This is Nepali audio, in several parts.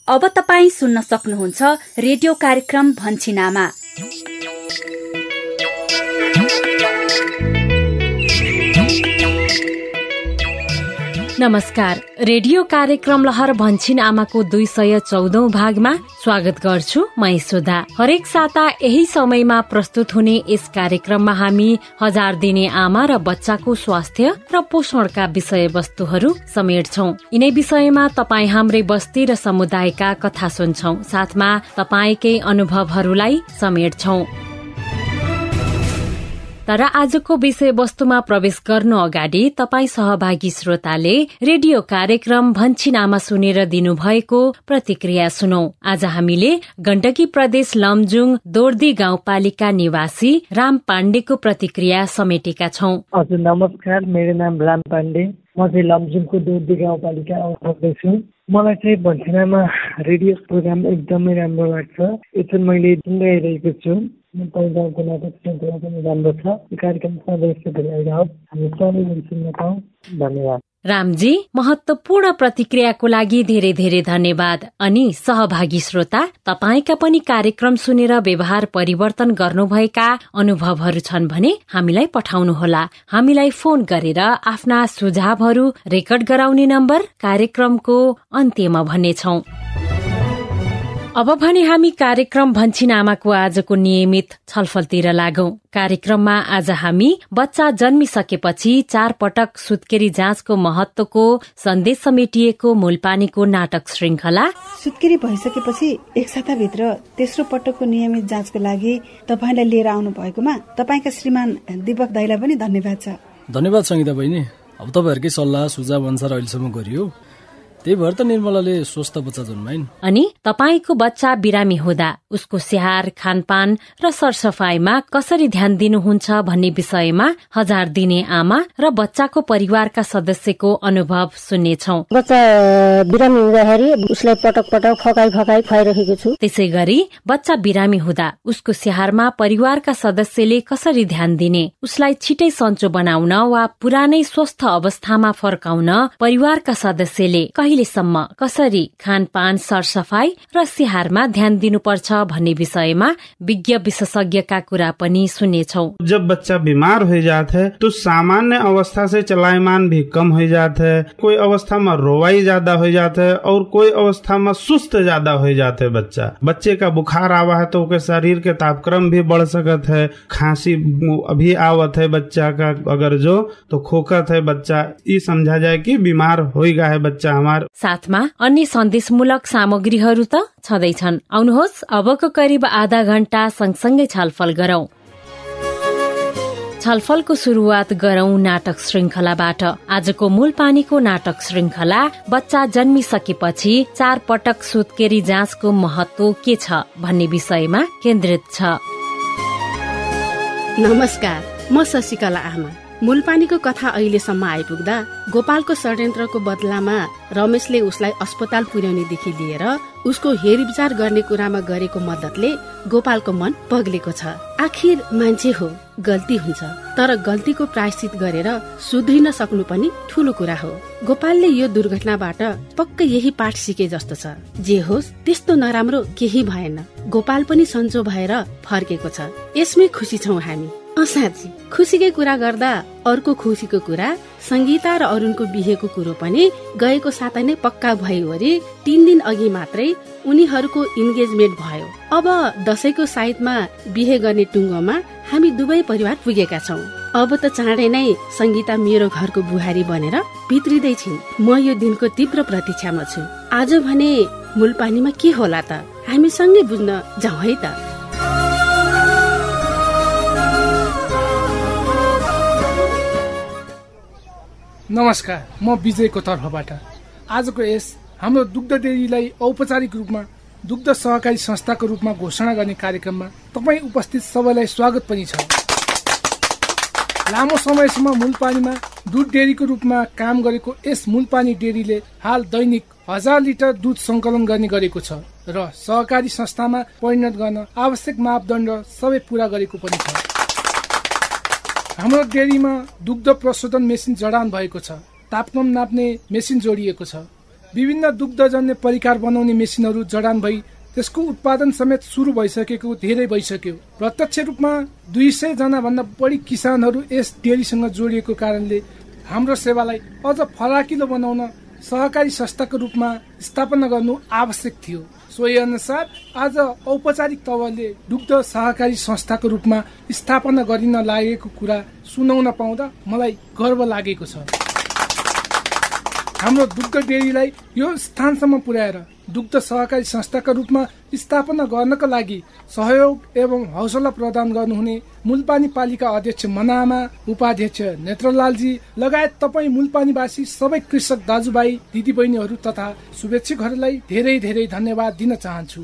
अब तपाईँ सुन्न सक्नुहुन्छ रेडियो कार्यक्रम भन्छिनामा। नमस्कार, रेडियो कार्यक्रम लहर भन्छिन आमाको 214औं भागमा स्वागत गर्छु म यशोदा। हरेक साता यही समयमा प्रस्तुत हुने यस कार्यक्रममा हामी 1000 दिने आमा र बच्चाको स्वास्थ्य र पोषणका विषयवस्तुहरू समेट्छौं। यिनै विषयमा तपाई हाम्रै बस्ती र समुदायका कथा सुन्छौं, साथमा तपाईकै अनुभवहरूलाई समेट्छौं। तर आजको विषयवस्तुमा प्रवेश गर्नु अगाडि तपाई सहभागी श्रोताले रेडियो कार्यक्रम भन्छिनामा सुनेर दिनुभएको प्रतिक्रिया सुनौं। आज हामीले गण्डकी प्रदेश लमजुङ दोर्दी गाउँपालिका निवासी राम पाण्डेको प्रतिक्रिया समेटेका छौं। हजुर नमस्कार, मेरो नाम राम पाण्डे, म चाहिँ लमजुङको दोर्दी गाउँपालिका आउँदैछु। मलाई चाहिँ भन्छिनामा रेडियो प्रोग्राम एकदमै राम्रो लाग्छ। यो चाहिँ मैले सुन्दै आइरहेको छु। गाउँको नाटक श्रृङ्खला पनि राम्रो छ। यो कार्यक्रम सधैँ आइरहोस्, हामी सबैले सुन्न पाऊँ। धन्यवाद। रामजी, महत्वपूर्ण प्रतिक्रियाको लागि धेरै धेरै धन्यवाद। अनि सहभागी श्रोता, तपाईका पनि कार्यक्रम सुनेर व्यवहार परिवर्तन गर्नुभएका अनुभवहरू छन् भने हामीलाई पठाउनुहोला। हामीलाई फोन गरेर आफ्ना सुझावहरू रेकर्ड गराउने नम्बर कार्यक्रमको अन्त्यमा भन्नेछौं। अब भने हामी कार्यक्रम भन्छिनामाको आजको नियमित छलफलतिर लागौं। कार्यक्रममा आज हामी बच्चा जन्मिसकेपछि 4 पटक सुत्केरी जाँचको महत्वको सन्देश समेटिएको मूलपानीको नाटक श्रृङ्खला सुत्केरी भइसकेपछि 1 साताभित्र तेस्रो पटकको नियमित जाँचको लागि तपाईलाई लिएर आउनु भएकोमा तपाईका श्रीमान दीपक दाइलाई पनि धन्यवाद छ। धन्यवाद संगीता बहिनी। अब तपाईहरुकै सल्लाह सुझाव अनुसार अहिलेसम्म गरियो, त्यही भएर त निर्मलाले स्वस्थ बच्चा जन्माइन्। अनि तपाईको बच्चा बिरामी हुँदा उसको स्याहार, खानपान र सरसफाईमा कसरी ध्यान दिनुहुन्छ भन्ने विषयमा 1000 दिने आमा र बच्चाको परिवारका सदस्यको अनुभव सुन्नेछौं। बच्चा बिरामी हुँदाखेरि उसलाई पटक पटक फकाई खुवाइरहेको छु। त्यसै गरी बच्चा बिरामी हुँदा उसको स्याहारमा परिवारका सदस्यले कसरी ध्यान दिने, उसलाई छिटै सन्चो बनाउन वा पुरानै स्वस्थ अवस्थामा फर्काउन परिवारका सदस्यले अहिलेसम्म कसरी खानपान, सरसफाई र स्याहारमा ध्यान दिनुपर्छ भन्ने विषयमा विज्ञ विशेषज्ञका कुरा पनि सुन्नेछौं। जब बच्चा बीमार हो जाता है तो सामान्य अवस्था से चलायमान भी कम हो जाता है। कोई अवस्था में रोवाई ज्यादा हो जाता है और कोई अवस्था में सुस्त ज्यादा हो जाता है। बच्चे का बुखार आवा है तो उसके शरीर के तापक्रम भी बढ़ सकत है। खांसी अभी आवत है बच्चा का अगर जो तो खोखत है बच्चा, ये समझा जाए कि बीमार हो गया है बच्चा हमारा। साथमा अन्य सन्देशमूलक सामग्रीहरू त छँदैछन्। आउनुहोस् अबको करिब आधा घण्टा सँगसँगै छलफल गरौं। छलफलको शुरूआत गरौं नाटक श्रृङ्खलाबाट। आजको मूलपानीको नाटक श्रृङ्खला बच्चा जन्मिसकेपछि 4 पटक सुत्केरी जाँचको महत्व के छ भन्ने विषयमा केन्द्रित छ। नमस्कार, म शशिकला आमा। मूलपानीको कथा अहिलेसम्म आइपुग्दा गोपालको षड्यन्त्रको बदलामा रमेशले उसलाई अस्पताल पुर्याउनेदेखि लिएर उसको हेरविचार गर्ने कुरामा गरेको मद्दतले गोपालको मन पग्लेको छ। आखिर मान्छे हो, गल्ती हुन्छ, तर गल्तीको प्रायश्चित गरेर सुध्रिन सक्नु पनि ठूलो कुरा हो। गोपालले यो दुर्घटनाबाट पक्कै यही पाठ सिके जस्तो छ। जे होस्, त्यस्तो नराम्रो केही भएन। गोपाल पनि सन्चो भएर फर्केको छ। यसमै खुसी छौं हामी। साँच्ची खुसीकै कुरा गर्दा अर्को खुसीको कुरा संगीता र अरुणको बिहेको कुरो पनि गएको साता नै पक्का भइवरी 3 दिन अघि मात्रै उनीहरूको इन्गेजमेन्ट भयो। अब दशैंको साइतमा बिहे गर्ने टुङ्गोमा हामी दुवै परिवार पुगेका छौं। अब त चाँडै नै संगीता मेरो घरको बुहारी बनेर भित्रिँदै छिन्। म यो दिनको तीव्र प्रतीक्षामा छु। आज भने मूलपानीमा के होला त, हामी सँगै बुझ्न जाउँ है त। नमस्कार, म विजयको तर्फबाट आजको यस हाम्रो दुग्ध डेरीलाई औपचारिक रूपमा दुग्ध सहकारी संस्थाको रूपमा घोषणा गर्ने कार्यक्रममा तपाईँ उपस्थित सबैलाई स्वागत पनि छ। लामो समयसम्म मूलपानीमा दुध डेरीको रूपमा काम गरेको यस मूलपानी डेरीले हाल दैनिक 1000 लिटर दुध संकलन गर्ने गरेको छ र सहकारी संस्थामा परिणत गर्न आवश्यक मापदण्ड सबै पूरा गरेको पनि छ। हाम्रो डेरीमा दुग्ध प्रशोधन मेसिन जडान भएको छ। तापक्रम नाप्ने मेसिन जोडिएको छ। विभिन्न दुग्धजन्य परिकार बनाउने मेसिनहरू जडान भई त्यसको उत्पादन समेत सुरु भइसकेको धेरै भइसक्यो। प्रत्यक्ष रूपमा 200 जना भन्दा बढी किसानहरू यस डेरीसँग जोडिएको कारणले हाम्रो सेवालाई अझ फराकिलो बनाउन सहकारी संस्थाको रूपमा स्थापना गर्नु आवश्यक थियो। सोही अनुसार आज औपचारिक तवरले दुग्ध सहकारी संस्थाको रूपमा स्थापना गरिन लागेको कुरा सुनाउन पाउँदा मलाई गर्व लागेको छ। हाम्रो दुग्ध डेरीलाई यो स्थानसम्म पुर्याएर दुग्ध सहकारी संस्थाका रूपमा स्थापना गर्नका लागि सहयोग एवं हौसला प्रदान गर्नुहुने मूलपानी पालिका अध्यक्ष मनामा, उपाध्यक्ष नेत्रलालजी लगायत तपाईँ मूलपानीवासी सबै कृषक दाजुभाइ दिदीबहिनीहरू तथा शुभेच्छुकहरूलाई धेरै धेरै धन्यवाद दिन चाहन्छु।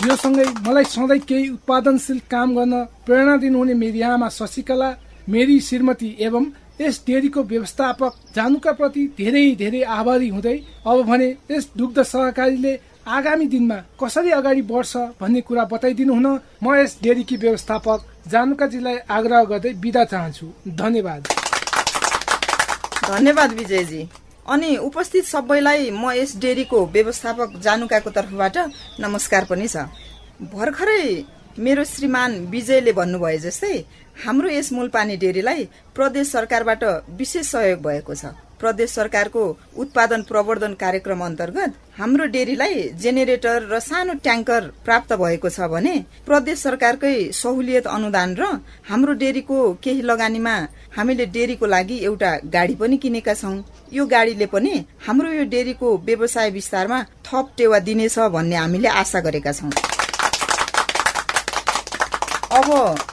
यो सँगै मलाई सधैँ केही उत्पादनशील काम गर्न प्रेरणा दिनुहुने मेरी आमा शशिकला, मेरी श्रीमती एवं यस डेरीको व्यवस्थापक जानुका प्रति धेरै धेरै आभारी हुँदै अब भने यस दुग्ध सहकारीले आगामी दिनमा कसरी अगाडि बढ्छ भन्ने कुरा बताइदिनु हुन म यस डेरीकी व्यवस्थापक जानुकाजीलाई आग्रह गर्दै बिदा चाहन्छु। धन्यवाद। धन्यवाद विजयजी। अनि उपस्थित सबैलाई म यस डेरीको व्यवस्थापक जानुकाको तर्फबाट नमस्कार पनि छ। भर्खरै मेरो श्रीमान विजयले भन्नुभए जस्तै हाम्रो यस मूलपानी डेरीलाई प्रदेश सरकारबाट विशेष सहयोग भएको छ। प्रदेश सरकारको उत्पादन प्रवर्धन कार्यक्रम अन्तर्गत हाम्रो डेरीलाई जेनेरेटर र सानो ट्याङ्कर प्राप्त भएको छ भने प्रदेश सरकारकै सहुलियत अनुदान र हाम्रो डेरीको केही लगानीमा हामीले डेरीको लागि एउटा गाडी पनि किनेका छौं। यो गाडीले पनि हाम्रो यो डेरीको व्यवसाय विस्तारमा थप टेवा दिनेछ भन्ने हामीले आशा गरेका छौं। अब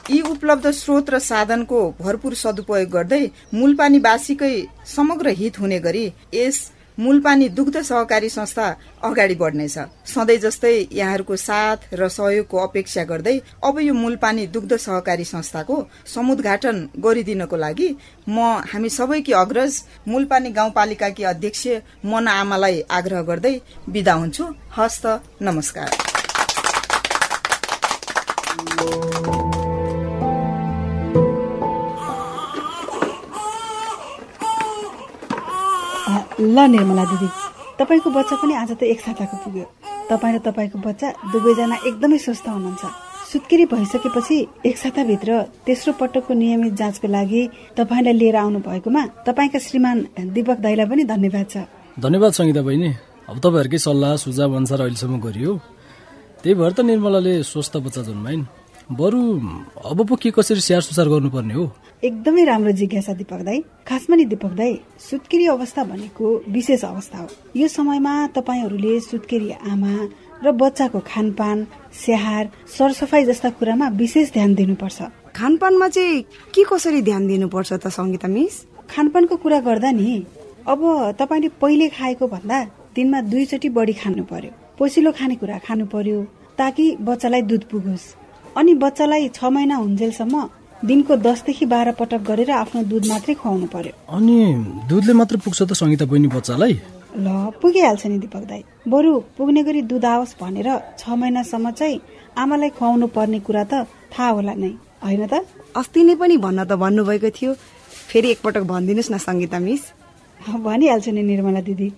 यी उपलब्ध स्रोत र साधनको भरपूर सदुपयोग गर्दै मूलपानीवासीकै समग्र हित हुने गरी यस मूलपानी दुग्ध सहकारी संस्था अगाडि बढ्नेछ। सधैँ जस्तै यहाँहरूको साथ र सहयोगको अपेक्षा गर्दै अब यो मूलपानी दुग्ध सहकारी संस्थाको समुद्घाटन गरिदिनको लागि म हामी सबैकी अग्रज मूलपानी गाउँपालिकाकी अध्यक्ष मना आमालाई आग्रह गर्दै बिदा हुन्छु। हस्त नमस्कार। ल निर्मला दिदी, तपाईको बच्चा पनि आज त एक साताको पुग्यो। तपाईँ र तपाईँको बच्चा दुवैजना एकदमै स्वस्थ हुनुहुन्छ। सुत्केरी भइसकेपछि एक साताभित्र तेस्रो पटकको नियमित जाँचको लागि तपाईँलाई लिएर आउनु भएकोमा तपाईँका श्रीमान दीपक दाइलाई पनि धन्यवाद छ। धन्यवाद संगीता बहिनी। अब तपाईँहरूकै सल्लाह सुझाव अनुसार अहिलेसम्म गरियो। त्यही भएर त निर्मलाले स्वस्थ बच्चा जन्माइन्। बरु अब पो के कसरी स्याहार सुसार गर्नुपर्ने हो? एकदमै राम्रो जिज्ञासा दीपक दाई। खासमा नि दीपक दाई, सुत्केरी अवस्था भनेको विशेष अवस्था हो। यो समयमा तपाईहरूले सुत्केरी आमा र बच्चाको खानपान, स्याहार, सरसफाई जस्ता कुरामा विशेष ध्यान दिनुपर्छ। खानपानमा चाहिँ के कसरी ध्यान दिनुपर्छ त संगीता मिस? खानपानको कुरा गर्दा नि अब तपाईले पहिले खाएको भन्दा दिनमा 2 चोटि बढी खानु पर्यो। पोसिलो खानेकुरा खानु पर्यो ताकि बच्चालाई दुध पुगोस्। अनि बच्चालाई 6 महिना हुन्जेलसम्म दिनको 10 देखि 12 पटक गरेर आफ्नो दुध मात्रै खुवाउनु पर्यो। अनि दुधले मात्र पुग्छ त संगीता बहिनी बच्चालाई? ल पुगिहाल्छ नि दीपक दाई। बरु पुग्ने गरी दुध आओस् भनेर 6 महिनासम्म चाहिँ आमालाई खुवाउनु पर्ने कुरा त थाहा होला नै, होइन त? अस्ति नै पनि भन्न त भन्नुभएको थियो, फेरि एकपटक भनिदिनुस् न संगीता मिस। भनिहाल्छु नि निर्मला दिदी।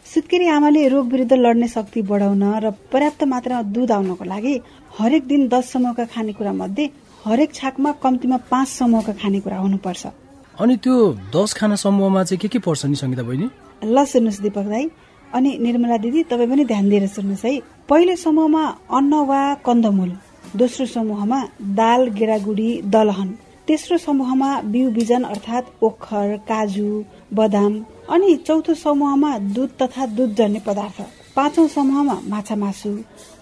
सुत्केरी आमाले रोग विरुद्ध लड्ने शक्ति बढाउन र पर्याप्त मात्रामा दुध आउनको लागि हरेक दिन 10 समूहका खानेकुरा मध्ये हरेक छाकमा कम्तीमा 5 समूहका खानेकुरा हुनुपर्छ। अनि त्यो 10 खाना समूहमा चाहिँ के पर्छ नि संगीता बहिनी? ल सुन्नुस् दीपक दाई अनि निर्मला दिदी, तपाईँ पनि ध्यान दिएर सुन्नुस् है। पहिलो समूहमा अन्न वा कन्दमूल, दोस्रो समूहमा दाल, गेडागुडी, दलहन, तेस्रो समूहमा बिउ बिजन अर्थात् ओखर, काजु, बदाम, अनि चौथो समूहमा दुध तथा दुधजन्य पदार्थ, पाँचौं समूहमा माछा मासु,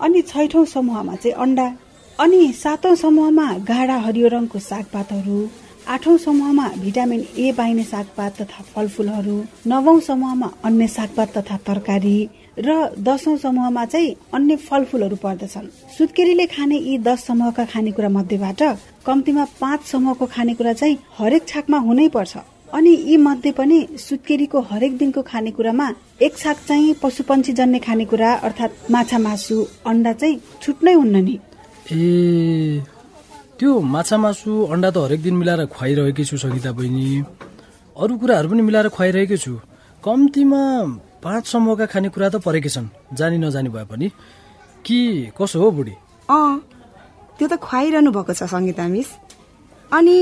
अनि छैठौं समूहमा चाहिँ अंडा, अनि सातौं समूहमा गाढा हरियो रङको सागपातहरू, आठौं समूहमा भिटामिन ए पाइने सागपात तथा फलफूलहरू, नवौं समूहमा अन्य सागपात तथा तरकारी र 10औं समूहमा चाहिँ अन्य फलफूलहरू पर्दछन्। सुत्केरीले खाने यी 10 समूहका खानेकुरा मध्येबाट कम्तीमा 5 समूहको खानेकुरा चाहिँ हरेक छाकमा हुनै पर्छ। अनि यी मध्ये पनि सुत्केरीको हरेक दिनको खानेकुरामा एक छाक चाहिँ पशुपन्छी जन्य खानेकुरा अर्थात् माछा मासु, अंडा चाहिँ छुट्नै हुन्न नि। ए त्यो माछा मासु अंडा त हरेक दिन मिलाएर खुवाइरहेकै छु संगीता बहिनी। अरू कुराहरू पनि मिलाएर खुवाइरहेकै छु। कम्तीमा 5 समूहका खानेकुरा त परेकै छन्, जानी नजानी भए पनि। कि कसो हो बुढी? त्यो त खुवाइरहनु भएको छ सङ्गीता मिस। अनि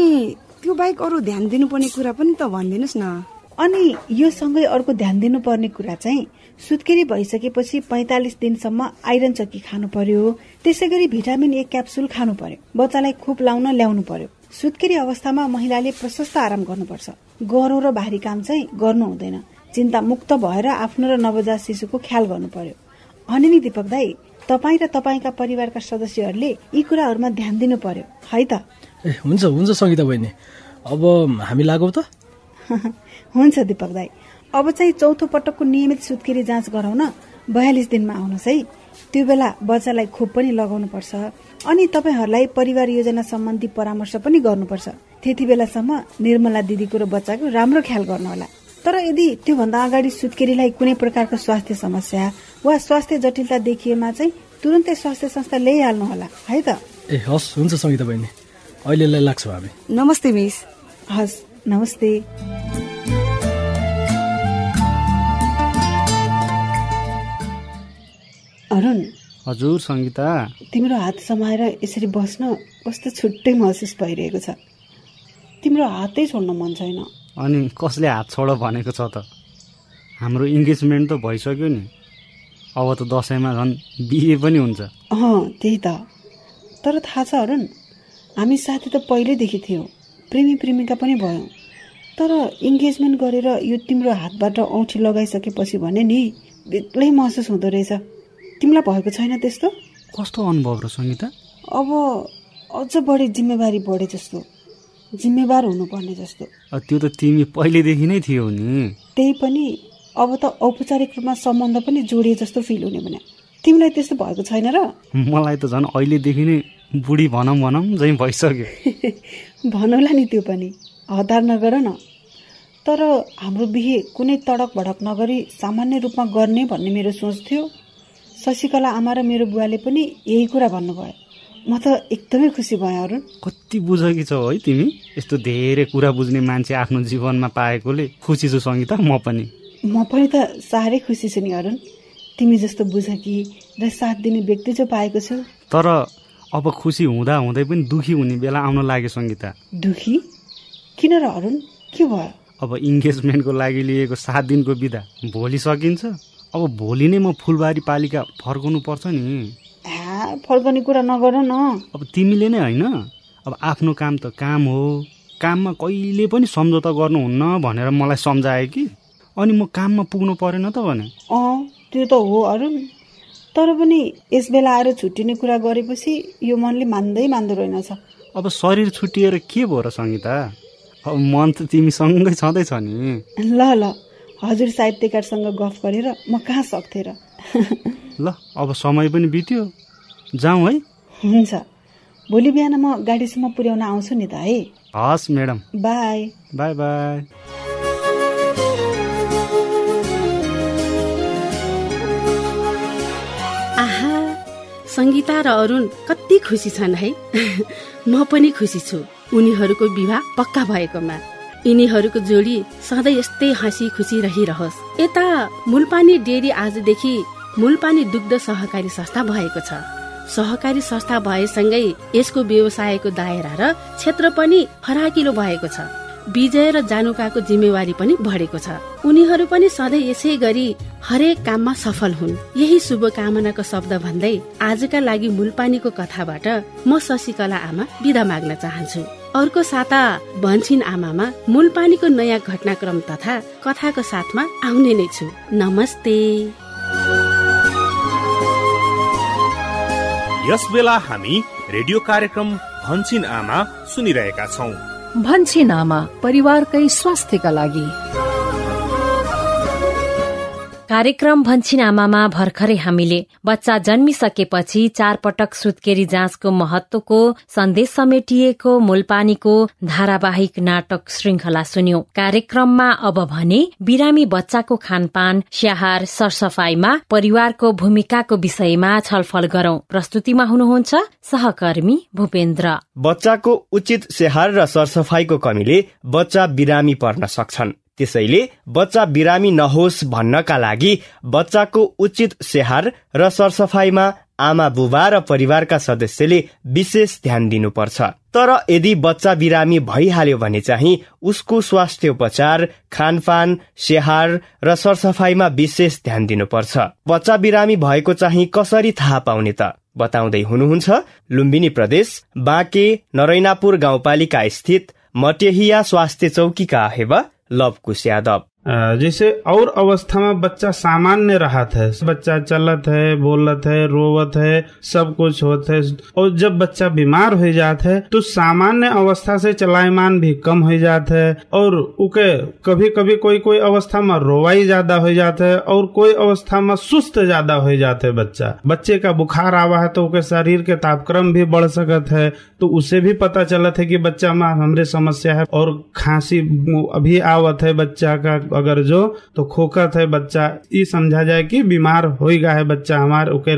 त्यो बाहेक अरू ध्यान दिनुपर्ने कुरा पनि त भनिदिनुहोस् न। अनि यो सँगै अर्को ध्यान दिनुपर्ने कुरा चाहिँ सुत्केरी भइसकेपछि 45 दिनसम्म आइरन चक्की खानु पर्यो। त्यसै गरी भिटामिन ए क्याप्सुल खानु पर्यो। बच्चालाई खोप लाउन ल्याउनु पर्यो। सुत्केरी अवस्थामा महिलाले प्रशस्त आराम गर्नुपर्छ। गह्रो र भारी काम चाहिँ गर्नु हुँदैन। चिन्ता मुक्त भएर आफ्नो र नवजात शिशुको ख्याल गर्नु पर्यो। अनि नि दीपक दाई, तपाईँ र तपाईँका परिवारका सदस्यहरूले यी कुराहरूमा ध्यान दिनु पर्यो है त? हुन्छ हुन्छ सङ्गीता बहिनी, अब हामी लागौँ त? हुन्छ दीपक दाई, अब चाहिँ चौथो पटकको नियमित सुत्केरी जाँच गराउन 42 दिनमा आउनुहोस् है। त्यो बेला बच्चालाई खोप पनि लगाउनु पर्छ। अनि तपाईँहरूलाई परिवार योजना सम्बन्धी परामर्श पनि गर्नुपर्छ। त्यति बेलासम्म निर्मला दिदीको र बच्चाको राम्रो ख्याल गर्नुहोला। तर यदि त्योभन्दा अगाडि सुत्केरीलाई कुनै प्रकारको स्वास्थ्य समस्या वा स्वास्थ्य जटिलता देखिएमा चाहिँ तुरन्तै स्वास्थ्य संस्था ल्याइहाल्नु होला है त? हस्, हुन्छ सङ्गीता बहिनी, अहिलेलाई लाग्छौँ हामी। नमस्ते मिस। हस्, नमस्ते। अरुण। हजुर सङ्गीता। तिम्रो हात समाएर यसरी बस्न कस्तो छुट्टै महसुस भइरहेको छ। तिम्रो हातै छोड्न मन छैन। अनि कसले हात छोड भनेको छ त? हाम्रो इन्गेजमेन्ट त भइसक्यो नि। अब त दसैँमा झन् बिहे पनि हुन्छ। त्यही त। तर थाहा छ अरुण, हामी साथी त पहिल्यैदेखि थियौँ, प्रेमी प्रेमिका पनि भयौँ। तर इन्गेजमेन्ट गरेर यो तिम्रो हातबाट औँठी लगाइसकेपछि भने नि बेग्लै महसुस हुँदो रहेछ। तिमीलाई भएको छैन त्यस्तो? कस्तो अनुभव र सङ्गीता? अब अझ बढी जिम्मेवारी बढे जस्तो, जिम्मेवार हुनुपर्ने जस्तो। त्यो त तिमी पहिलेदेखि नै थियौ नि। त्यही पनि अब त औपचारिक रूपमा सम्बन्ध पनि जोडिए जस्तो फिल हुने भने। तिमीलाई त्यस्तो भएको छैन र? मलाई त झन् अहिलेदेखि नै बुढी भनौँ चाहिँ भइसक्यो। भनौला नि, त्यो पनि हतार नगर न। तर हाम्रो बिहे कुनै तडक भडक नगरी सामान्य रूपमा गर्ने भन्ने मेरो सोच थियो। शशिकला आमा र मेरो बुवाले पनि यही कुरा भन्नुभयो। म त एकदमै खुसी भएँ अरुण। कति बुझकी छौ है तिमी। यस्तो धेरै कुरा बुझ्ने मान्छे आफ्नो जीवनमा पाएकोले खुसी छु सङ्गीता। म पनि त साह्रै खुसी छु नि अरुण। तिमी जस्तो बुझकी र साथ दिने व्यक्ति जो पाएको छु। तर अब खुसी हुँदा हुँदै पनि दुखी हुने बेला आउन लाग्यो सङ्गीता। दुखी किन र अरुण? के भयो? अब इन्गेजमेन्टको लागि लिएको 7 दिनको बिदा भोलि सकिन्छ। अब भोलि नै म फुलबारी पालिका फर्कनु पर्छ नि। फर्कने कुरा नगर न। अब तिमीले नै होइन, अब आफ्नो काम त काम हो, काममा कहिले पनि सम्झौता गर्नुहुन्न भनेर मलाई सम्झाए कि। अनि म काममा पुग्नु परेन त भने। त्यो त हो अरुण। तर पनि यस बेला आएर छुट्टिने कुरा गरेपछि यो मनले मान्दो रहेनछ। अब शरीर छुट्टिएर के भयो र सङ्गीता? अब मन त तिमीसँगै छँदैछ नि। ल हजुर साहित्यकारसँग गफ गरेर म कहाँ सक्थेँ र। ल अब समय पनि बित्यो, जाउँ है। हुन्छ, भोलि बिहान म गाडीसम्म पुर्याउन आउँछु नि त है। हस् म्याडम, बाई। Bye bye. आहा, सङ्गीता र अरुण कति खुसी छन् है। म पनि खुसी छु उनीहरूको विवाह पक्का भएकोमा। यिनीहरूको जोडी सधैँ यस्तै हाँसी खुसी रहिरहोस्। यता मूलपानी डेरी आजदेखि मूलपानी दुग्ध सहकारी संस्था भएको छ। सहकारी संस्था भएसँगै यसको व्यवसायको दायरा र क्षेत्र पनि फराकिलो भएको छ। विजय र जानुकाको जिम्मेवारी पनि बढेको छ। उनीहरू पनि सधैँ यसै गरी हरेक काममा सफल हुन्, यही शुभकामनाको शब्द भन्दै आजका लागि मूलपानीको कथाबाट म शशिकला आमा बिदा माग्न चाहन्छु। अर्को साता भन्छिन आमामा मूलपानीको नयाँ घटनाक्रम तथा कथाको साथमा आउने नै छु। नमस्ते। यस बेला हामी रेडियो कार्यक्रम भन्छिन आमा सुनिरहेका छौं। भन्छिन आमा, परिवारकै स्वास्थ्यका लागि। कार्यक्रम भन्छिन आमामा भर्खरै हामीले बच्चा जन्मिसकेपछि 4 पटक सुत्केरी जाँचको महत्वको सन्देश समेटिएको मूलपानीको धारावाहिक नाटक श्रृंखला सुन्यौं। कार्यक्रममा अब भने बिरामी बच्चाको खानपान, स्याहार, सरसफाईमा परिवारको भूमिकाको विषयमा छलफल गरौं। प्रस्तुतिमा हुनुहुन्छ सहकर्मी भूपेन्द्र। बच्चाको उचित स्याहार र सरसफाईको कमीले बच्चा बिरामी पर्न सक्छन्। त्यसैले बच्चा बिरामी नहोस् भन्नका लागि बच्चाको उचित स्याहार र सरसफाइमा आमा बुबा र परिवारका सदस्यले विशेष ध्यान दिनुपर्छ। तर यदि बच्चा बिरामी भइहाल्यो भने चाहिँ उसको स्वास्थ्योपचार, खानपान, स्याहार र सरसफाइमा विशेष ध्यान दिनुपर्छ। बच्चा बिरामी भएको चाहिँ कसरी थाहा पाउने त? बताउँदै हुनुहुन्छ लुम्बिनी प्रदेश बाँके नरैनापुर गाउँपालिका स्थित मटेहिया स्वास्थ्य चौकीका अहेवा लवकुश यादव। जैसे और अवस्था में बच्चा सामान्य रहत है, बच्चा चलत है, बोलत है, रोवत है, सब कुछ होत है, और जब बच्चा बीमार हो जात है तो सामान्य अवस्था से चलायमान भी कम हो जात है, और उके कभी कभी कोई अवस्था में रोवाई ज्यादा हो जाता है, और कोई अवस्था में सुस्त ज्यादा हो जाते है। बच्चे का बुखार आवा है तो उके शरीर के तापक्रम भी बढ़ सकत है, तो उसे भी पता चलत है कि बच्चा में हमरे समस्या है। और खांसी अभी आवत है बच्चा का, अगर जो तो खोखत है बच्चा, ये समझा जाए कि बीमार हो गया है बच्चा हमारे, ओके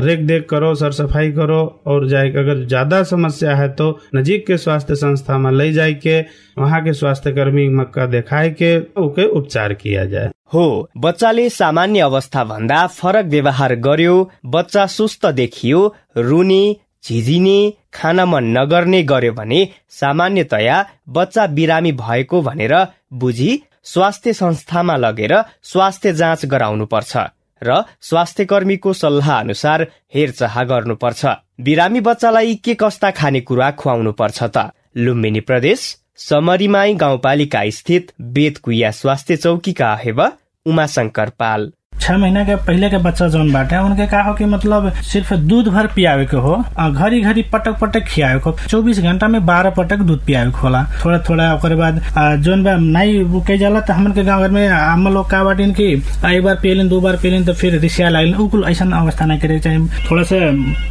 रेख देख करो, सर सफाई करो, और जाए अगर ज्यादा समस्या है तो नजीक के स्वास्थ्य संस्था में ले जाए के वहाँ के स्वास्थ्य कर्मी मक्का देखाए के ओके उपचार किया जाए। हो, बच्चाले सामान्य अवस्था भन्दा फरक व्यवहार गर्यो, बच्चा सुस्त देखियो, रुने, झिझिने, खान मन नगर्ने गर्यो भने सामान्यतया बच्चा बिरामी भएको भनेर बुझी स्वास्थ्य संस्थामा लगेर स्वास्थ्य जाँच गराउनुपर्छ र स्वास्थ्य कर्मीको सल्लाह अनुसार हेरचाह गर्नुपर्छ। बिरामी बच्चालाई के कस्ता खानेकुरा खुवाउनु पर्छ त? लुम्बिनी प्रदेश समरीमाई गाउँपालिका स्थित बेतकुइया स्वास्थ्य चौकीका अहेवा उमाशंकर पाल। 6 महीना के पहले के बच्चा जौन बाटे उनके का हो कि मतलब सिर्फ दूध भर पियावे के हो, घड़ी घड़ी पटक पटक खियावे को, 24 घंटा में 12 पटक दूध पियावे के होला। थोड़ा थोड़ा ओकर बाद जौन बा नहीं रुके जाला त हमन के गाँव घर में हम लोग का बाटिन की एक बार पियलिन, 2 बार पियलिन तो फिर रिसिया लागलिन, उकुल ऐसा अवस्था नहीं करे चाहिए। थोड़ा से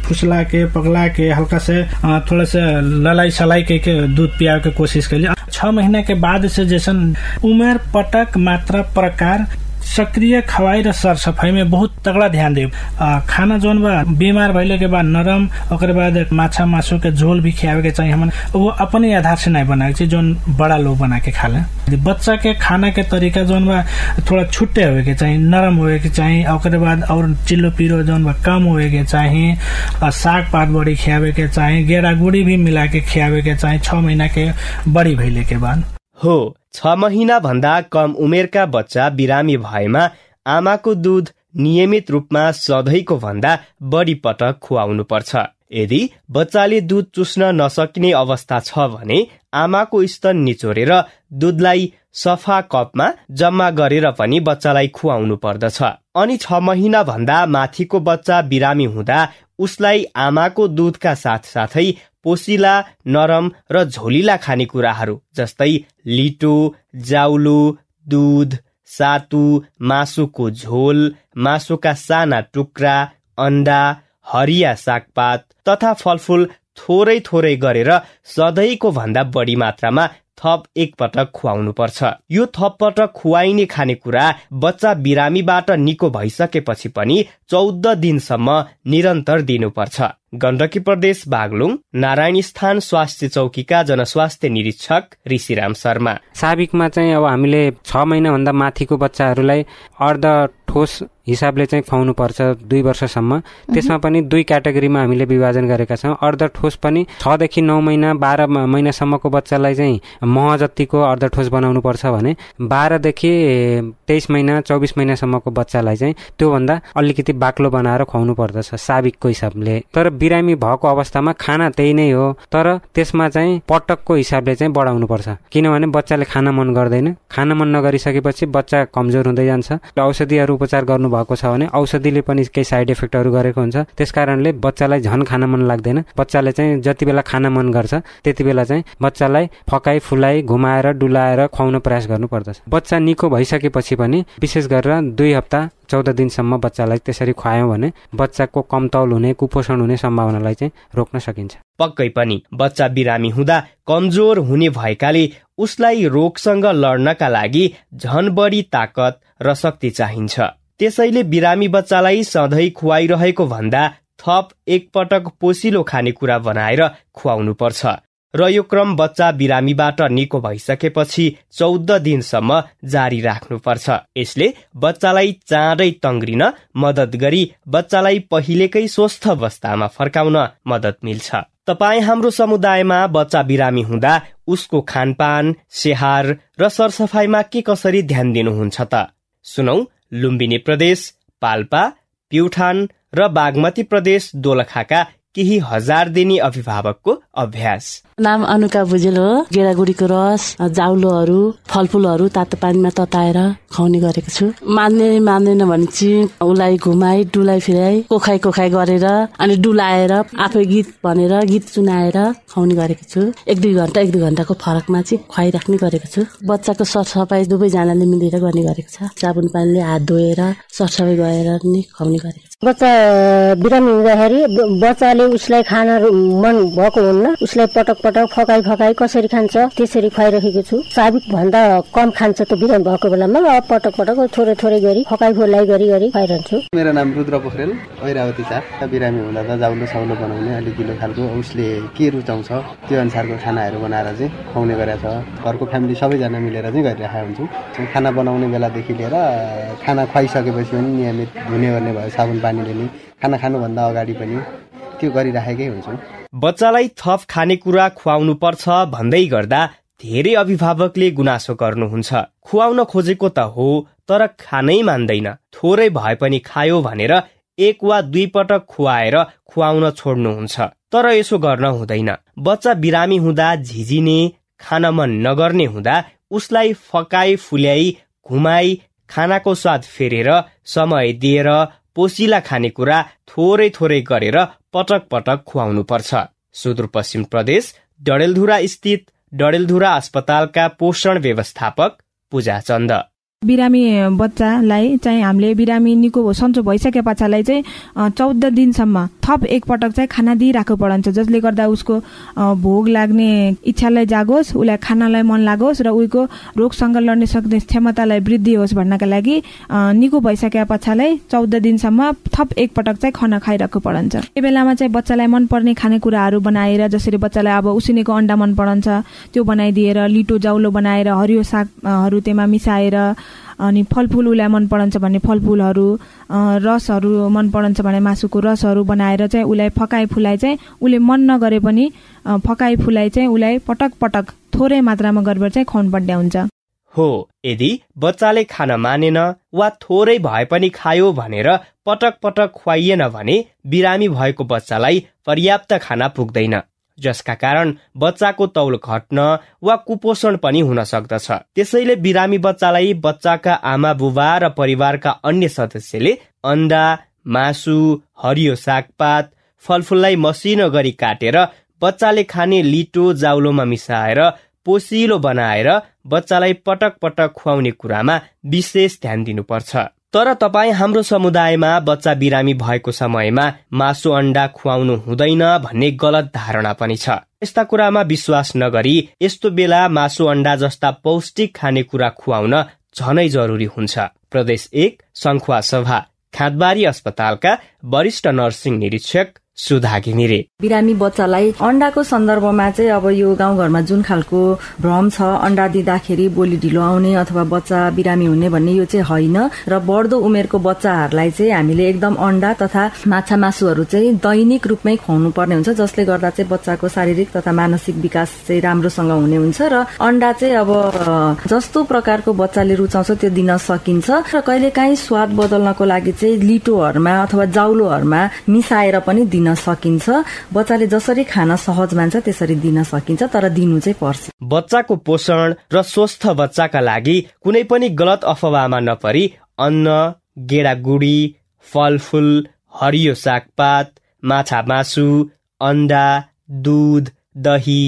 फुसला के पगला के हल्का से थोड़ा से ललाई सलाई के दूध पियावे के कोशिश करिए। 6 महीना के बाद से जैसन उम्र, पटक, मात्रा, प्रकार, सक्रिय खवाई र सर सफाई में बहुत तगड़ा ध्यान दे। खाना जोन बा बीमार भइले के बाद नरम, ओकर बाद माछा मासु के झोल भी खियावे के चाहिए। हमन वो अपने आधार से नहीं बनाए चाहिए जोन बड़ा लोग बना के खा ले। बच्चा के खाना के तरीका जोन बा थोड़ा छुट्टे होवे के चाहिए, नरम होवे के चाहिए, ओकर बाद और चिल्लो पीरो जोन बा कम होवे के चाहिए, साग पात बड़ी खियावे के चाहिए, गेड़ा गुड़ी भी मिला के खियावे के चाहिए 6 महीना के बड़ी भइले के बाद। हो, 6 महिना भन्दा कम उमेरका बच्चा बिरामी भएमा आमाको दूध नियमित रूपमा सधैँको भन्दा बढी पटक खुवाउनु पर्छ। यदि बच्चाले दूध चुस्न नसकिने अवस्था छ भने आमाको स्तन निचोरेर दूधलाई सफा कपमा जम्मा गरेर पनि बच्चालाई खुवाउनु पर्दछ। अनि 6 महिना भन्दा माथिको बच्चा बिरामी हुँदा उसलाई आमाको दूधका साथसाथै पोसिला, नरम र झोलिला खानेकुराहरू जस्तै लिटो, जाउलो, दूध, सातु, मासुको झोल, मासुका साना टुक्रा, अन्डा, हरिया सागपात तथा फलफूल थोरै थोरै गरेर सधैँको भन्दा बढी मात्रामा थप 1 पटक खुवाउनु पर्छ। यो थप पटक खुवाइने खानेकुरा बच्चा बिरामीबाट निको भइसकेपछि पनि 14 दिनसम्म निरन्तर दिनुपर्छ। गण्डकी प्रदेश बागलुङ नारायण स्थान स्वास्थ्य चौकीका जनस्वास्थ्य निरीक्षक ऋषिराम शर्मा। साबिकमा चाहिँ अब हामीले 6 महिना भन्दा माथिको बच्चाहरूलाई अर्ध ठोस हिसाबले चाहिँ खुवाउनु पर्छ 2 वर्षसम्म। त्यसमा पनि 2 क्याटेगोरीमा हामीले विभाजन गरेका छौँ। अर्ध ठोस पनि 6 देखि 9 महिना 12 महिनासम्मको बच्चालाई चाहिँ मह जतिको अर्ध ठोस बनाउनु पर्छ भने 12 देखि 23 महिना 24 महिनासम्मको बच्चालाई चाहिँ त्यो भन्दा अलिकति बाक्लो बनाएर खुवाउनु पर्दछ साबिकको हिसाबले। तर बिरामी भएको अवस्थामा खाना त्यही नै हो, तर त्यसमा चाहिँ पटकको हिसाबले चाहिँ बढाउनु पर्छ। किनभने बच्चाले खाना मन गर्दैन, खाना मन नगरिसकेपछि बच्चा कमजोर हुँदै जान्छ। औषधिहरू उपचार गर्नु भएको छ भने औषधिले पनि केही साइड इफेक्टहरू गरेको हुन्छ। त्यसकारणले बच्चालाई झन खाना मन लाग्दैन। बच्चाले चाहिँ जति बेला खाना मन गर्छ त्यति बेला चाहिँ बच्चालाई फकाई फुलाई घुमाएर डुलाएर खुवाउन प्रयास गर्नु पर्दछ। बच्चा निको भइसकेपछि पनि विशेष गरेर 2 हप्ता 14 दिनसम्म बच्चालाई त्यसरी खुवायौं भने बच्चाको कमतौल हुने, कुपोषण हुने सम्भावनालाई चाहिँ रोक्न सकिन्छ। पक्कै पनि बच्चा बिरामी हुँदा कमजोर हुने भएकाले उसलाई रोगसँग लड्नका लागि झन बढी ताकत र शक्ति चाहिन्छ। त्यसैले बिरामी बच्चालाई सधैँ खुवाइरहेको भन्दा थप 1 पटक पोसिलो खानेकुरा बनाएर खुवाउनु पर्छ र यो क्रम बच्चा बिरामीबाट निको भइसकेपछि 14 दिनसम्म जारी राख्नुपर्छ। यसले बच्चालाई चाँडै तङ्ग्रिन मद्दत गरी बच्चालाई पहिलेकै स्वस्थ अवस्थामा फर्काउन मद्दत मिल्छ। तपाई हाम्रो समुदायमा बच्चा बिरामी हुँदा उसको खानपान, स्याहार र सरसफाइमा के कसरी ध्यान दिनुहुन्छ त? सुनौ लुम्बिनी प्रदेश, पाल्पा, प्युठान र बागमती प्रदेश दोलखाका केही हजार दिनी अभिभावकको अभ्यास। नाम अनुका भुजेल हो। गेडागुडीको रस, जाउलोहरू, फलफुलहरू तातो पानीमा तताएर खुवाउने गरेको छु। मान्दैन भने चाहिँ उसलाई घुमाई डुलाइ फिराई कोखाइ गरेर अनि डुलाएर आफै गीत भनेर गीत सुनाएर खुवाउने गरेको छु। 1-2 घण्टाको फरकमा चाहिँ खुवाइराख्ने गरेको छु। बच्चाको सरसफाइ दुवैजनाले मिलेर गर्ने गरेको छ। साबुन पानीले हात धोएर सरसफाइ गरेर नि खुवाउने गरेको छ। बच्चा बिरामी हुँदाखेरि बच्चाले उसलाई खाना मन भएको हुन्न, उसलाई पटक फकाई कसरी खान्छ त्यसरी खुवाइरहेको छु। साबिक भन्दा कम खान्छ त बिरामी भएको बेलामा, पटक थोरै गरी फकाई फुलाई गरी खुवाइरहन्छु। मेरो नाम रुद्र पोखरेल, ऐरावती 4। बिरामी हुँदा त जाउलो साउलो बनाउने अलिक गिलो खालको उसले के रुचाउँछ त्यो अनुसारको खानाहरू बनाएर चाहिँ खुवाउने गरेको छ। घरको फ्यामिली सबैजना मिलेर चाहिँ गरिरहेका हुन्छौँ। खाना बनाउने बेलादेखि लिएर खाना खुवाइसकेपछि पनि नियमित धुने गर्ने भयो साबुन पानीले नि। खाना खानुभन्दा अगाडि पनि त्यो गरिराखेकै हुन्छौँ। बच्चालाई थप खानेकुरा खुवाउनु पर्छ भन्दै गर्दा धेरै अभिभावकले गुनासो गर्नुहुन्छ। खुवाउन खोजेको त हो तर खानै मान्दैन। थोरै भए पनि खायो भनेर 1 वा 2 पटक खुवाएर खुवाउन छोड्नुहुन्छ। तर यसो गर्न हुँदैन। बच्चा बिरामी हुँदा झिझिने, खान मन नगर्ने हुँदा उसलाई फकाई फुल्याई घुमाई खानाको स्वाद फेरेर समय दिएर पोसिला खानेकुरा थोरै गरेर पटक खुवाउनु पर्छ। सुदूरपश्चिम प्रदेश डडेलधुरा स्थित डडेलधुरा अस्पतालका पोषण व्यवस्थापक पूजा चन्द। बिरामी बच्चालाई चाहिँ हामीले बिरामी निको सन्चो भइसके पछाडि चाहिँ 14 दिनसम्म थप 1 पटक चाहिँ खाना दिइराख्नु पर्छ, जसले गर्दा उसको भोग लाग्ने इच्छालाई जागोस्, उसलाई खानालाई मन लागोस् र उनको रोगसँग लड्ने सक्ने क्षमतालाई वृद्धि होस् भन्नका लागि निको भइसके पछाडि 14 दिनसम्म थप 1 पटक चाहिँ खाना खाइराख्नु पर्छ। यो बेलामा चाहिँ बच्चालाई मनपर्ने खानेकुराहरू बनाएर, जसरी बच्चालाई अब उसिनेको अन्डा मन पर्छ त्यो बनाइदिएर, लिटो जाउलो बनाएर हरियो सागहरू त्यसमा मिसाएर, अनि फलफुल उसलाई मन पर्छ भने फलफुलहरू, रसहरू मन पर्छ भने मासुको रसहरू बनाएर चाहिँ उसलाई फकाई फुलाई चाहिँ उसले मन नगरे पनि फकाई फुलाई चाहिँ उसलाई पटक थोरै मात्रामा गरेर चाहिँ खुवाउनु पर्ने हुन्छ। हो, यदि बच्चाले खान मानेन वा थोरै भए पनि खायो भनेर पटक खुवाइएन भने बिरामी भएको बच्चालाई पर्याप्त खाना पुग्दैन, जसका कारण बच्चाको तौल घट्न वा कुपोषण पनि हुन सक्दछ। त्यसैले बिरामी बच्चालाई बच्चाका आमा बुबा र परिवारका अन्य सदस्यले अन्डा, मासु, हरियो सागपात, फलफुललाई मसिनो गरी काटेर बच्चाले खाने लिटो जाउलोमा मिसाएर पोसिलो बनाएर बच्चालाई पटक खुवाउने कुरामा विशेष ध्यान दिनुपर्छ। तर तपाई हाम्रो समुदायमा बच्चा बिरामी भएको समयमा मासु अन्डा खुवाउनु हुँदैन भन्ने गलत धारणा पनि छ। यस्ता कुरामा विश्वास नगरी यस्तो बेला मासु अन्डा जस्ता पौष्टिक खानेकुरा खुवाउन झनै जरुरी हुन्छ। प्रदेश 1 संखुवा सभा खाँदबारी अस्पतालका वरिष्ठ नर्सिङ निरीक्षक सुधा घिमिरे। बिरामी बच्चालाई अन्डाको सन्दर्भमा चाहिँ अब यो गाउँघरमा जुन खालको भ्रम छ, अन्डा दिँदाखेरि बोली ढिलो आउने अथवा बच्चा बिरामी हुने भन्ने, यो चाहिँ होइन। र बढ्दो उमेरको बच्चाहरूलाई चाहिँ हामीले एकदम अन्डा तथा माछा मासुहरू चाहिँ दैनिक रूपमै खुवाउनु पर्ने हुन्छ, जसले गर्दा चाहिँ बच्चाको शारीरिक तथा मानसिक विकास चाहिँ राम्रोसँग हुने हुन्छ। र अन्डा चाहिँ अब जस्तो प्रकारको बच्चाले रुचाउँछ त्यो दिन सकिन्छ। र कहिलेकाहीँ स्वाद बदल्नको लागि चाहिँ लिटोहरूमा अथवा जाउलोहरूमा मिसाएर पनि दिन सकिन्छ। बच्चाले जसरी खान सहज मान्छ त्यसरी दिन सकिन्छ, तर दिनु चाहिँ पर्छ। बच्चाको पोषण र स्वस्थ बच्चाका लागि कुनै पनि गलत अफवाहमा नपरी अन्न, गेडागुडी, फलफुल, हरियो सागपात, माछा मासु, अन्डा, दूध, दही,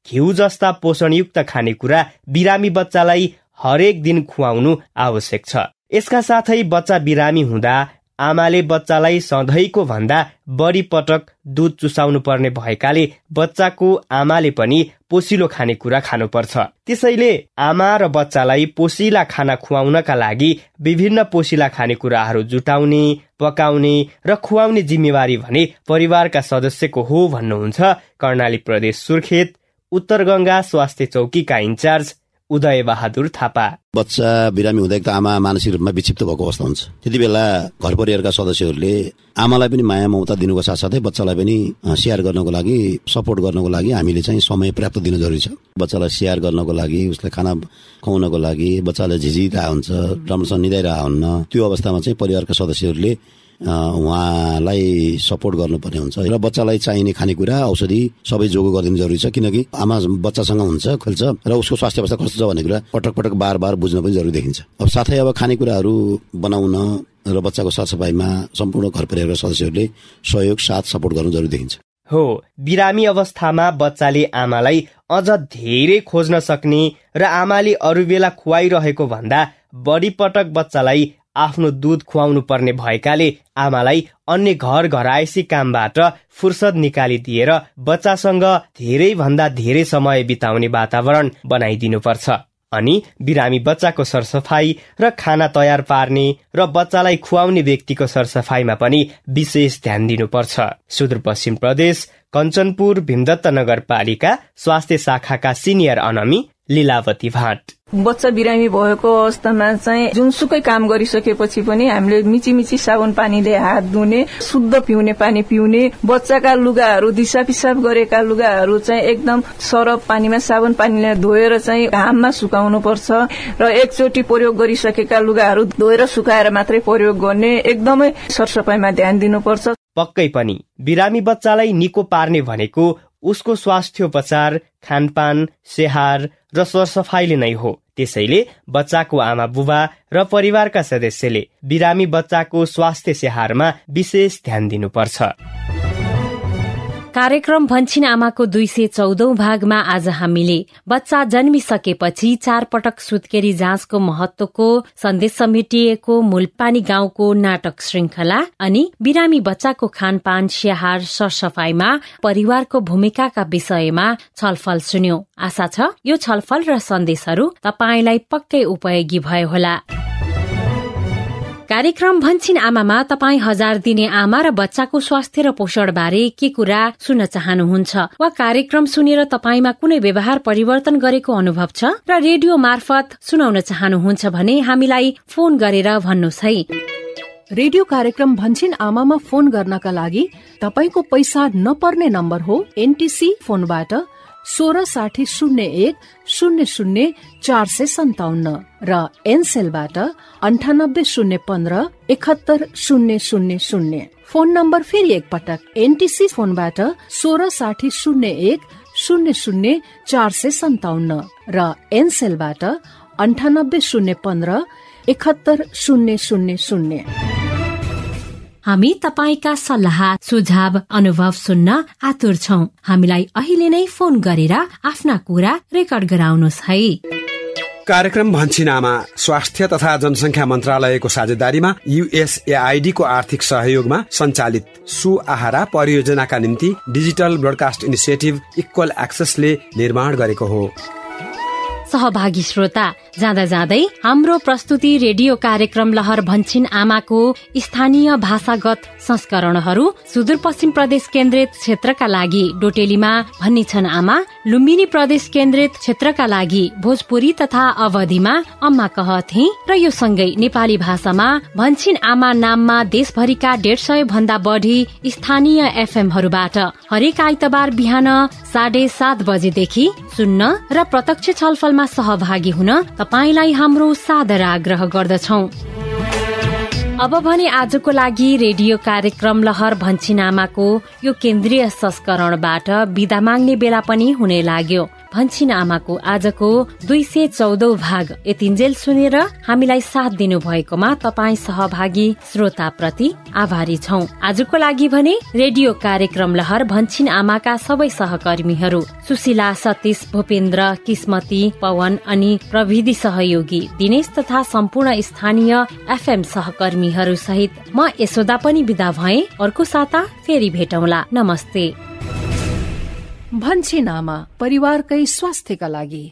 घिउ जस्ता पोषणयुक्त खानेकुरा बिरामी बच्चालाई हरेक दिन खुवाउनु आवश्यक छ। यसका साथै बच्चा बिरामी हुँदा आमाले बच्चालाई सधैँको भन्दा बढी पटक दूध चुसाउनु पर्ने भएकाले बच्चाको आमाले पनि पोसिलो खानेकुरा खानुपर्छ। त्यसैले आमा र बच्चालाई पोसिला खाना खुवाउनका लागि विभिन्न पोसिला खानेकुराहरू जुटाउने, पकाउने र खुवाउने जिम्मेवारी भने परिवारका सदस्यको हो भन्नुहुन्छ कर्णाली प्रदेश सुर्खेत उत्तर गंगा स्वास्थ्य चौकीका इन्चार्ज उदय बहादुर थापा। बच्चा बिरामी हुँदा त आमा मानसिक रूपमा विक्षिप्त भएको अवस्था हुन्छ। त्यति बेला घर परिवारका सदस्यहरूले आमालाई पनि माया ममता दिनुको साथसाथै बच्चालाई पनि स्याहार गर्नको लागि सपोर्ट गर्नको लागि हामीले चाहिँ समय पर्याप्त दिन जरुरी छ। बच्चालाई स्याहार गर्नको लागि, उसलाई खाना खुवाउनको लागि, बच्चाले झिझिरहेको हुन्छ, राम्रोसँग निदाइरहेको हुन्न, त्यो अवस्थामा चाहिँ परिवारका सदस्यहरूले उहाँलाई सपोर्ट गर्नुपर्ने हुन्छ र बच्चालाई चाहिने खानेकुरा औषधि सबै जोगो गरिदिनु जरुरी छ। किनकि आमा बच्चासँग हुन्छ, खेल्छ र उसको स्वास्थ्य अवस्था कस्तो छ भन्ने कुरा पटक पटक बार बार बुझ्न पनि जरुरी देखिन्छ। अब साथै अब खानेकुराहरू बनाउन र बच्चाको सरसफाइमा सम्पूर्ण घर परिवारका सदस्यहरूले सहयोग साथ सपोर्ट गर्नु जरुरी देखिन्छ। हो, बिरामी अवस्थामा बच्चाले आमालाई अझ धेरै खोज्न सक्ने र आमाले अरू बेला खुवाइरहेको भन्दा बढी पटक बच्चालाई आफ्नो दूध खुवाउनु पर्ने भएकाले आमालाई अन्य घर घरायसी कामबाट फुर्सद निकालिदिएर बच्चासँग धेरै भन्दा धेरै समय बिताउने वातावरण बनाइदिनुपर्छ। अनि बिरामी बच्चाको सरसफाई र खाना तयार पार्ने र बच्चालाई खुवाउने व्यक्तिको सरसफाइमा पनि विशेष ध्यान दिनुपर्छ। सुदूरपश्चिम प्रदेश कञ्चनपुर भीमदत्त नगरपालिका स्वास्थ्य शाखाका सिनियर अनमी लीलावती भाट। बच्चा बिरामी भएको अवस्थामा चाहिँ जुनसुकै काम गरिसकेपछि पनि हामीले मिची साबुन पानीले हात धुने, शुद्ध पिउने पानी पिउने, बच्चाका लुगाहरू दिसा पिसाब गरेका लुगाहरू चाहिँ एकदम सरफ पानीमा साबुन पानीले धोएर चाहिँ घाममा सुकाउनु पर्छ र एकचोटि प्रयोग गरिसकेका लुगाहरू धोएर सुकाएर मात्रै प्रयोग गर्ने, एकदमै सरसफाइमा ध्यान दिनुपर्छ। पक्कै पनि बिरामी बच्चालाई निको पार्ने भनेको उसको स्वास्थ्योपचार, खानपान, स्याहार र सरसफाइले नै हो। त्यसैले बच्चाको आमा बुबा र परिवारका सदस्यले बिरामी बच्चाको स्वास्थ्य स्याहारमा विशेष ध्यान दिनुपर्छ। कार्यक्रम भन्छिन आमाको 214औं भागमा आज हामीले बच्चा जन्मिसकेपछि 4 पटक सुत्केरी जाँचको महत्वको सन्देश समेटिएको मूलपानी गाउँको नाटक श्रृंखला अनि बिरामी बच्चाको खानपान, स्याहार, सरसफाइमा परिवारको भूमिकाका विषयमा छलफल सुन्यौं। आशा छ यो छलफल र सन्देशहरू तपाईलाई पक्कै उपयोगी भयो होला। कार्यक्रम भन्छिन आमामा तपाई 1000 दिने आमा र बच्चाको स्वास्थ्य र पोषण बारे के कुरा सुन्न चाहनुहुन्छ वा कार्यक्रम सुनेर तपाईमा कुनै व्यवहार परिवर्तन गरेको अनुभव छ र रेडियो मार्फत सुनाउन चाहनुहुन्छ भने हामीलाई फोन गरेर भन्नुहोस् है। रेडियो कार्यक्रम भन्छिन आमामा फोन गर्नका लागि तपाईको पैसा नपर्ने नम्बर हो एनटीसी फोनबाट 166001 00 र एनसेलबाट 9801 71000। फोन नम्बर फेरि एकपटक एनटीसी फोनबाट 166001 00 र एनसेलबाट 9801 71000। हामी तपाईका सल्लाह, सुझाव, अनुभव सुन्न आतुर छौं। हामीलाई अहिले नै फोन गरेर आफ्ना कुरा रेकर्ड गराउनुहोस् है। कार्यक्रम भन्छिन आमा स्वास्थ्य तथा जनसंख्या मन्त्रालयको साझेदारीमा USAID को आर्थिक सहयोगमा सञ्चालित सुआहारा परियोजनाका निम्ति डिजिटल ब्रोडकास्ट इनिसिएटिभ इक्वल एक्सेसले निर्माण गरेको हो। सहभागी श्रोता, जाँदा जाँदै हाम्रो प्रस्तुति रेडियो कार्यक्रम लहर भन्छिन आमाको स्थानीय भाषागत संस्करणहरू सुदूरपश्चिम प्रदेश केन्द्रित क्षेत्रका लागि डोटेलीमा भनिन्छन् आमा, लुम्बिनी प्रदेश केन्द्रित क्षेत्रका लागि भोजपुरी तथा अवधिमा अम्मा कहथे र यो सँगै नेपाली भाषामा भन्छिन आमा नाममा देशभरिका 150 भन्दा बढी स्थानीय एफएमहरूबाट हरेक आइतबार बिहान 7:30 बजेदेखि सुन्न र प्रत्यक्ष छलफलमा सहभागी हुन तपाईलाई हाम्रो सादर आग्रह गर्दछौं। अब भने आजको लागि रेडियो कार्यक्रम लहर भन्छिन आमाको यो केन्द्रीय संस्करणबाट बिदा माग्ने बेला पनि हुने लाग्यो। भन्छिन आमाको आजको 214औं भाग यतिन्जेल सुनेर हामीलाई साथ दिनु भएकोमा तपाई सहभागी श्रोता प्रति आभारी छौं। आजको लागि भने रेडियो कार्यक्रम लहर भन्छिन आमाका सबै सहकर्मीहरू सुशीला, सतीश, भूपेन्द्र, किस्मती, पवन अनि प्रविधि सहयोगी दिनेश तथा सम्पूर्ण स्थानीय एफएम सहकर्मीहरू सहित म यशोदा पनि बिदा भए। अर्को साता फेरि भेटौँला। नमस्ते। भन्छिन आमा परिवारकै स्वास्थ्यका लागि।